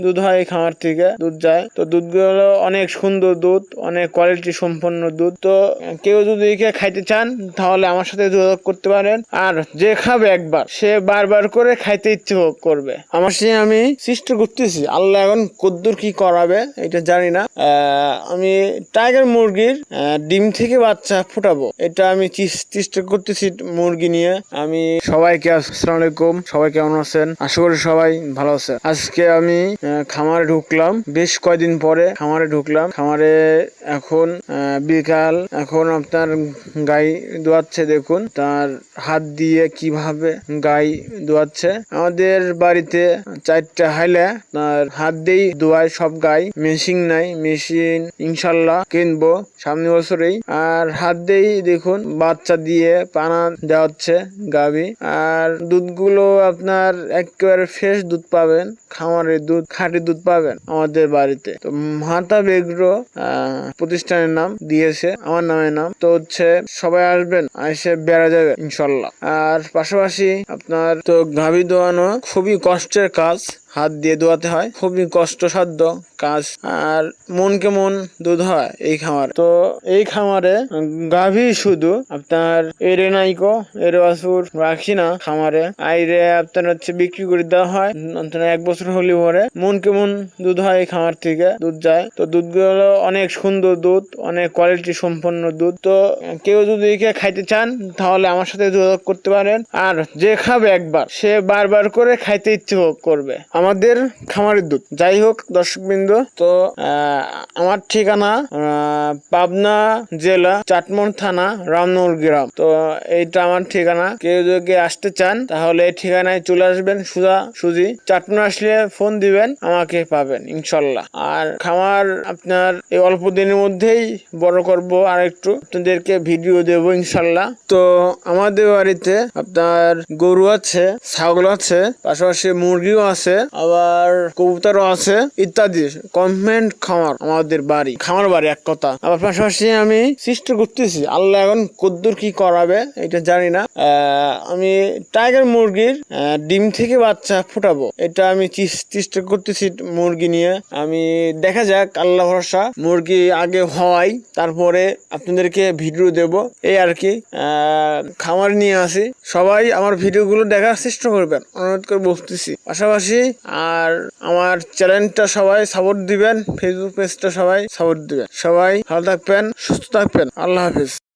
দুধ হয় এই খামার থেকে, দুধ যায়। তো দুধগুলো অনেক সুন্দর দুধ, অনেক কোয়ালিটি সম্পন্ন দুধ। তো কেউ যদি খাইতে চান তাহলে আমার সাথে যোগাযোগ করতে পারেন। আর যে খাবে একবার সে বারবার করে খাইতে ইচ্ছে করবে। আমার সে আমি চেষ্টা করতেছি, আল্লাহ এখন কদ্দুর কি করাবে এটা জানি না। আমি টাইগার মুরগির ডিম থেকে বাচ্চা ফুটাবো, এটা আমি চেষ্টা করতেছি মুরগি নিয়ে। আমি সবাইকে আসসালামু আলাইকুম, সবাই কেমন আছেন? আশা করি সবাই ভালো আছে। আজকে আমি খামারে ঢুকলাম, বেশ কয়দিন পরে খামারে ঢুকলাম। খামারে এখন বিকাল, এখন আপনার গাই দোয়াচ্ছে, দেখুন তার হাত দিয়ে কিভাবে গাই দোয়াচ্ছে। আমাদের বাড়িতে 4টা হাইলা তার হাত দিয়েই দোয়ায় সব গাই, মেশিন নাই, মেশিন ইনশাল্লাহ কিনবো সামনে বছরেই। আর হাত দিয়েই দেখুন বাচ্চা দিয়ে পানা দেওয়া হচ্ছে গাভী। আর দুধগুলো আপনার একেবারে ফ্রেশ দুধ পাবেন, খামারের দুধ, খাঁটি দুধ পাবেন আমাদের বাড়িতে। তো মাতা বেগ্রো প্রতিষ্ঠানের নাম দিয়েছে, আমার নামের নাম। তো সবাই আসবেন, এসে বেড়া যাবে ইনশাল্লাহ। আর পাশাপাশি আপনার তো গাভী দোয়ানো খুবই কষ্টের কাজ, হাত দিয়ে দোয়াতে হয়, খুবই কষ্টসাধ্য কাজ। আর মনকে মন দুধ হয় এই খামারে। তো এই খামারে গাভী শুধু আপনার এরে নাইকো, এরে বাছুর রাখি না খামারে, আইরে আপনার বিক্রি করে দেওয়া হয়। 1 বছর হলে পরে মনকে মন দুধ হয় এই খামার থেকে, দুধ যায়। তো দুধগুলো অনেক সুন্দর দুধ, অনেক কোয়ালিটি সম্পন্ন দুধ। তো কেউ যদি খাইতে চান তাহলে আমার সাথে যোগাযোগ করতে পারেন। আর যে খাবে একবার সে বারবার করে খাইতে ইচ্ছে করবে আমাদের খামারের দুধ। যাই হোক দর্শকবৃন্দ, তো আমার ঠিকানা পাবনা জেলা চাটমোহর থানা রামনগর গ্রাম। তো এইটা আমার ঠিকানা। কেউ যদি আসতে চান তাহলে এই ঠিকানায় চলে আসবেন, সুজি চাটমোহর আসলে ফোন দিবেন, আমাকে পাবেন ইনশাল্লাহ। আর খামার আপনার এই অল্প দিনের মধ্যেই বড় করব, আর একটু আপনাদেরকে ভিডিও দেব ইনশাল্লাহ। তো আমাদের বাড়িতে আপনার গরু আছে, ছাগল আছে, পাশাপাশি মুরগিও আছে, আবার কবুতরও আছে ইত্যাদি। কমপ্লিট খামার আমাদের বাড়ি, খামার বাড়ি এক কথা। আবার পাশাপাশি আমি চেষ্টা করতেছি, আল্লাহ এখন কদ্দুর কি করাবে এটা জানি না। আমি টাইগার মুরগির ডিম থেকে বাচ্চা ফুটাবো, এটা আমি চেষ্টা করতেছি মুরগি নিয়ে। আমি দেখা যাক, আল্লাহ ভরসা। মুরগি আগে হওয়াই, তারপরে আপনাদেরকে ভিডিও দেব, এই আর কি। খামার নিয়ে আসি, সবাই আমার ভিডিওগুলো দেখার চেষ্টা করবেন, অনুরোধ করে বলতেছি। পাশাপাশি আর আমার চ্যানেলটা সবাই সাপোর্ট দিবেন, ফেসবুক পেজটা সবাই সাপোর্ট দিবেন। সবাই ভালো থাকবেন, সুস্থ থাকবেন, আল্লাহ হাফিজ।